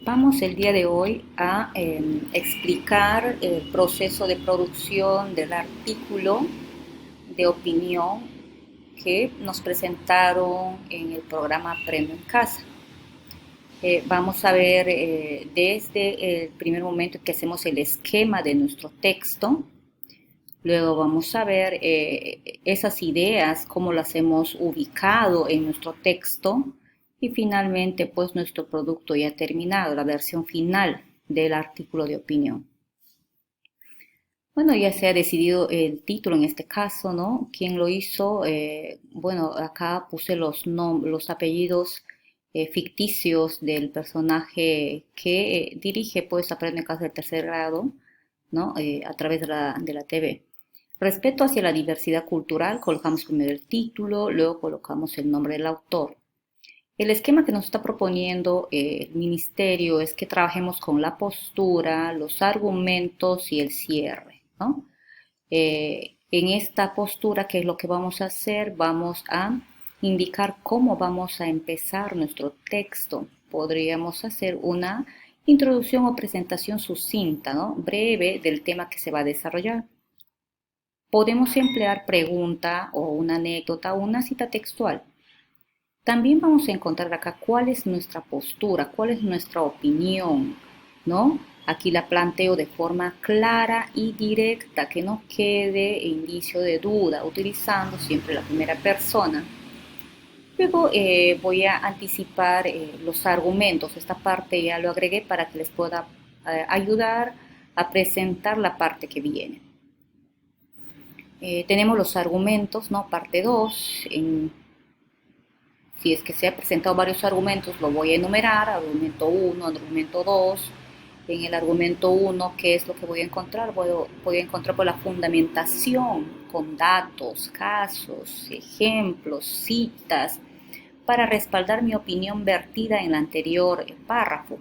Vamos el día de hoy a explicar el proceso de producción del artículo de opinión que nos presentaron en el programa Aprendo en Casa. Vamos a ver desde el primer momento que hacemos el esquema de nuestro texto. Luego vamos a ver esas ideas, cómo las hemos ubicado en nuestro texto. Y finalmente, pues nuestro producto ya terminado, la versión final del artículo de opinión. Bueno, ya se ha decidido el título en este caso, ¿no? ¿Quién lo hizo? Bueno, acá puse los apellidos ficticios del personaje que dirige, pues, Aprende en Casa del tercer grado, ¿no? A través de la TV. Respeto hacia la diversidad cultural, colocamos primero el título, luego colocamos el nombre del autor. El esquema que nos está proponiendo el ministerio es que trabajemos con la postura, los argumentos y el cierre, ¿no? En esta postura, ¿qué es lo que vamos a hacer? Vamos a indicar cómo vamos a empezar nuestro texto. Podríamos hacer una introducción o presentación sucinta, ¿no? Breve del tema que se va a desarrollar. Podemos emplear pregunta o una anécdota o una cita textual. También vamos a encontrar acá cuál es nuestra postura, cuál es nuestra opinión, ¿no? Aquí la planteo de forma clara y directa, que no quede indicio de duda, utilizando siempre la primera persona. Luego voy a anticipar los argumentos. Esta parte ya lo agregué para que les pueda ayudar a presentar la parte que viene. Tenemos los argumentos, ¿no? Parte 2. Si es que se han presentado varios argumentos, lo voy a enumerar, argumento 1, argumento 2. En el argumento 1, ¿qué es lo que voy a encontrar? Voy a encontrar por la fundamentación con datos, casos, ejemplos, citas, para respaldar mi opinión vertida en el anterior párrafo.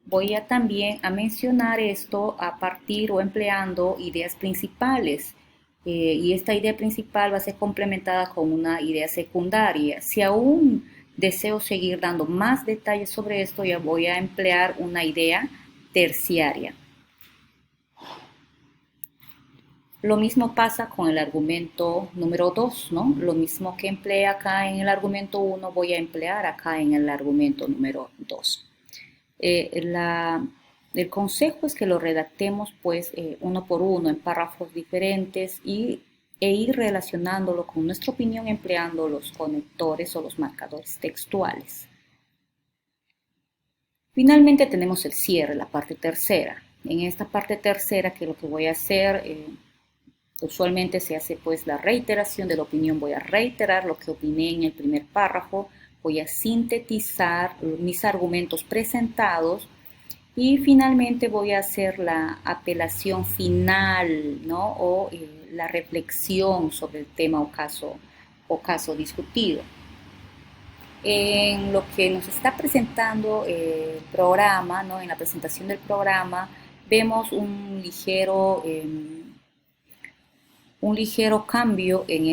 Voy a también a mencionar esto a partir o empleando ideas principales. Y esta idea principal va a ser complementada con una idea secundaria. Si aún deseo seguir dando más detalles sobre esto, ya voy a emplear una idea terciaria. Lo mismo pasa con el argumento número 2, ¿no? Lo mismo que empleé acá en el argumento 1, voy a emplear acá en el argumento número 2. El consejo es que lo redactemos pues uno por uno en párrafos diferentes e ir relacionándolo con nuestra opinión empleando los conectores o los marcadores textuales. Finalmente tenemos el cierre, la parte tercera. En esta parte tercera, que lo que voy a hacer, usualmente se hace pues la reiteración de la opinión. Voy a reiterar lo que opiné en el primer párrafo, voy a sintetizar mis argumentos presentados y finalmente voy a hacer la apelación final, ¿no? O la reflexión sobre el tema o caso discutido. En lo que nos está presentando el programa, ¿no? En la presentación del programa, vemos un ligero cambio en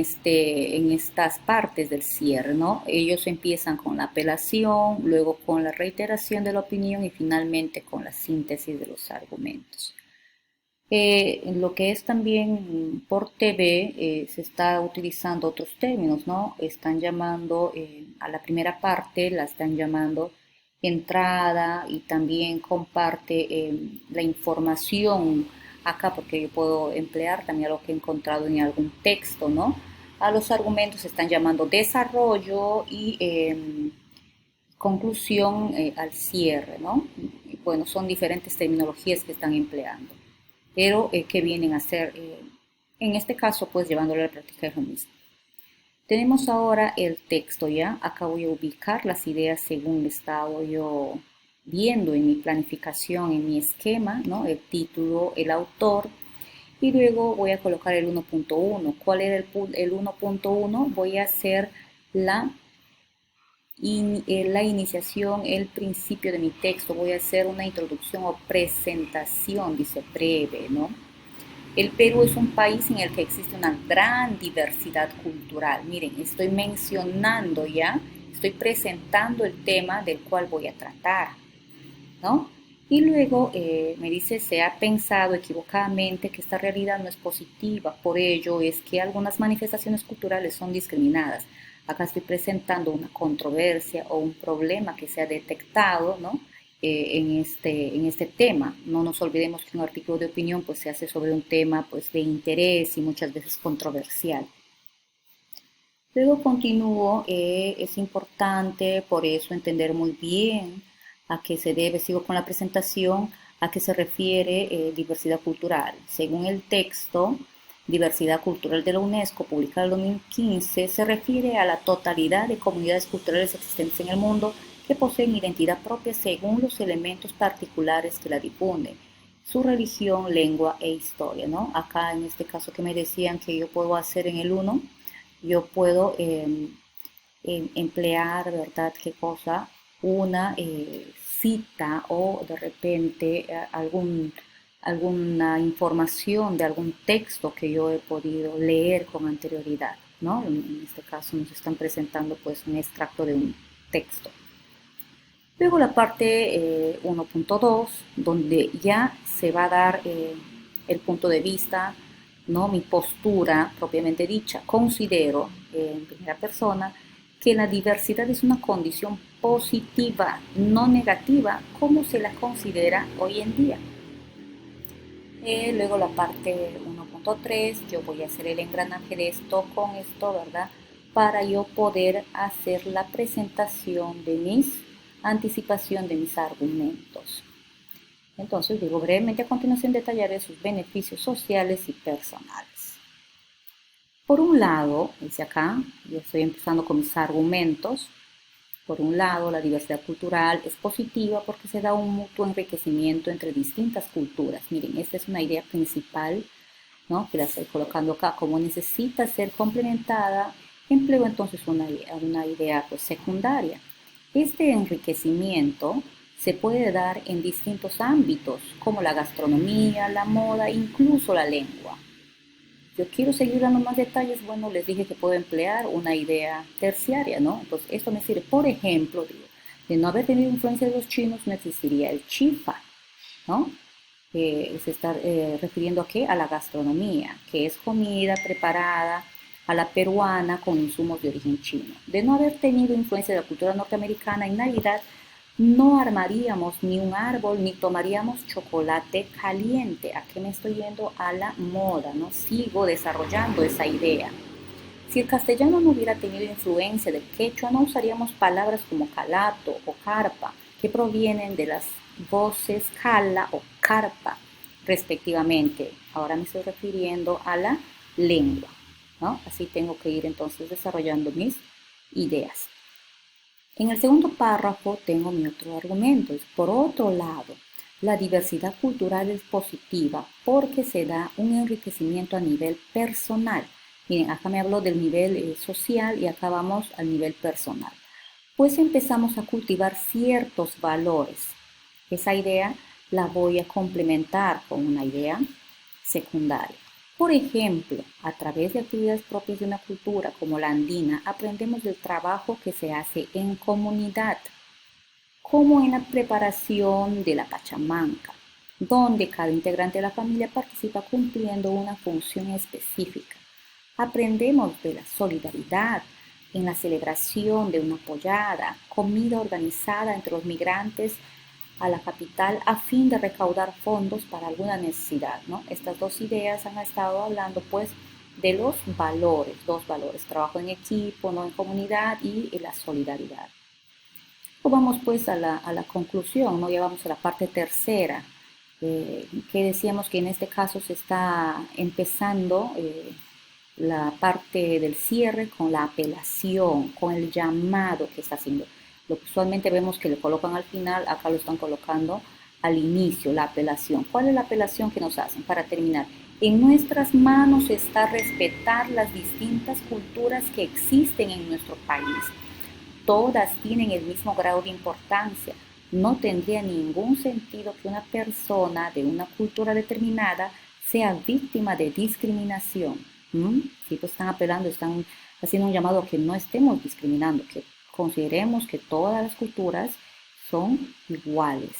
estas partes del cierre, ¿no? Ellos empiezan con la apelación, luego con la reiteración de la opinión y finalmente con la síntesis de los argumentos. Lo que es también por TV, se está utilizando otros términos, ¿no? Están llamando a la primera parte, la están llamando entrada y también comparte la información acá, porque yo puedo emplear también lo que he encontrado en algún texto, ¿no? A los argumentos se están llamando desarrollo y conclusión al cierre, ¿no? Y bueno, son diferentes terminologías que están empleando, pero que vienen a ser, en este caso, pues llevándolo a la práctica es lo mismo. Tenemos ahora el texto ya. Acá voy a ubicar las ideas según estaba yo viendo en mi planificación, en mi esquema, ¿no? El título, el autor, y luego voy a colocar el 1.1. ¿Cuál era el 1.1? Voy a hacer la iniciación, el principio de mi texto. Voy a hacer una introducción o presentación, dice breve, ¿no? El Perú es un país en el que existe una gran diversidad cultural. Miren, estoy mencionando ya, estoy presentando el tema del cual voy a tratar. ¿no? Y luego me dice, se ha pensado equivocadamente que esta realidad no es positiva, por ello es que algunas manifestaciones culturales son discriminadas. Acá estoy presentando una controversia o un problema que se ha detectado, ¿no? En este tema. No nos olvidemos que un artículo de opinión pues, se hace sobre un tema pues, de interés y muchas veces controversial. Luego continúo, es importante por eso entender muy bien a qué se debe, sigo con la presentación, a qué se refiere diversidad cultural. Según el texto, Diversidad Cultural de la UNESCO, publicado en 2015, se refiere a la totalidad de comunidades culturales existentes en el mundo que poseen identidad propia según los elementos particulares que la difunden, su religión, lengua e historia, ¿no? Acá en este caso que me decían que yo puedo hacer en el uno, yo puedo emplear, ¿verdad? ¿Qué cosa? Una cita o de repente alguna información de algún texto que yo he podido leer con anterioridad, ¿no? En este caso nos están presentando pues un extracto de un texto. Luego la parte 1.2, donde ya se va a dar el punto de vista, ¿no? Mi postura propiamente dicha. Considero en primera persona que la diversidad es una condición positiva, no negativa, como se la considera hoy en día. Luego la parte 1.3, yo voy a hacer el engranaje de esto con esto, ¿verdad? Para yo poder hacer la presentación de anticipación de mis argumentos. Entonces digo brevemente a continuación detallaré sus beneficios sociales y personales. Por un lado, dice acá, yo estoy empezando con mis argumentos. Por un lado, la diversidad cultural es positiva porque se da un mutuo enriquecimiento entre distintas culturas. Miren, esta es una idea principal, ¿no? Que la estoy colocando acá. Como necesita ser complementada, empleo entonces una idea pues, secundaria. Este enriquecimiento se puede dar en distintos ámbitos, como la gastronomía, la moda, incluso la lengua. Yo quiero seguir dando más detalles, bueno, les dije que puedo emplear una idea terciaria, ¿no? Entonces, esto me sirve, por ejemplo, digo, de no haber tenido influencia de los chinos, no existiría el chifa, ¿no? Se está refiriendo a qué? A la gastronomía, que es comida preparada a la peruana con insumos de origen chino. De no haber tenido influencia de la cultura norteamericana en Navidad, no armaríamos ni un árbol ni tomaríamos chocolate caliente. ¿A qué me estoy yendo? A la moda, ¿no? Sigo desarrollando esa idea. Si el castellano no hubiera tenido influencia del quechua, no usaríamos palabras como calato o carpa, que provienen de las voces cala o carpa, respectivamente. Ahora me estoy refiriendo a la lengua, ¿no? Así tengo que ir entonces desarrollando mis ideas. En el segundo párrafo tengo mi otro argumento. Por otro lado, la diversidad cultural es positiva porque se da un enriquecimiento a nivel personal. Miren, acá me habló del nivel social y acá vamos al nivel personal. Pues empezamos a cultivar ciertos valores. Esa idea la voy a complementar con una idea secundaria. Por ejemplo, a través de actividades propias de una cultura como la andina, aprendemos del trabajo que se hace en comunidad, como en la preparación de la pachamanca, donde cada integrante de la familia participa cumpliendo una función específica. Aprendemos de la solidaridad en la celebración de una pollada, comida organizada entre los migrantes a la capital a fin de recaudar fondos para alguna necesidad, ¿no? Estas dos ideas han estado hablando pues de los valores, dos valores, trabajo en equipo, no en comunidad y la solidaridad. O vamos pues a la conclusión, ¿no? Ya vamos a la parte tercera, que decíamos que en este caso se está empezando la parte del cierre con la apelación, con el llamado que está haciendo. Lo que usualmente vemos que le colocan al final, acá lo están colocando al inicio, la apelación. ¿Cuál es la apelación que nos hacen? Para terminar, en nuestras manos está respetar las distintas culturas que existen en nuestro país. Todas tienen el mismo grado de importancia. No tendría ningún sentido que una persona de una cultura determinada sea víctima de discriminación. Sí, pues están apelando, están haciendo un llamado a que no estemos discriminando, que consideremos que todas las culturas son iguales.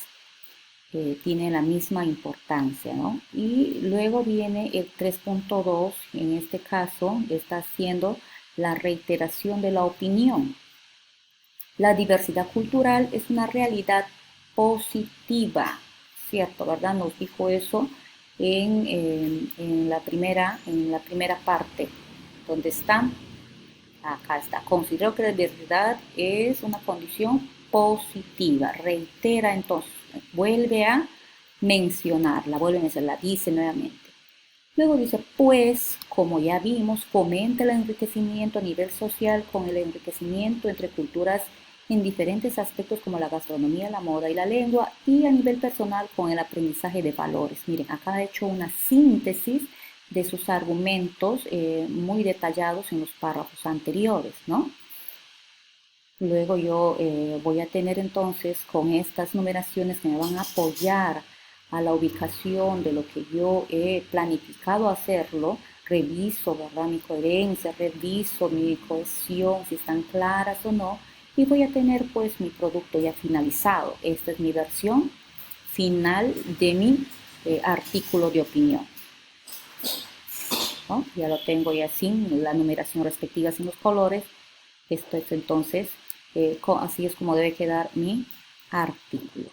tiene la misma importancia, ¿no? Y luego viene el 3.2, en este caso está haciendo la reiteración de la opinión. La diversidad cultural es una realidad positiva, ¿cierto? ¿Verdad? Nos dijo eso en la primera parte, donde está, acá está. Considero que la diversidad es una condición positiva. Reitera entonces, vuelve a mencionarla, dice nuevamente. Luego dice, pues, como ya vimos, fomenta el enriquecimiento a nivel social con el enriquecimiento entre culturas en diferentes aspectos como la gastronomía, la moda y la lengua, y a nivel personal con el aprendizaje de valores. Miren, acá he hecho una síntesis de sus argumentos muy detallados en los párrafos anteriores, ¿no? Luego yo voy a tener entonces con estas numeraciones que me van a apoyar a la ubicación de lo que yo he planificado hacerlo, reviso, ¿verdad? Mi coherencia, reviso mi cohesión, si están claras o no, y voy a tener pues mi producto ya finalizado. Esta es mi versión final de mi artículo de opinión, ¿no? Ya lo tengo ya sin la numeración respectiva, sin los colores. Esto es entonces, así es como debe quedar mi artículo.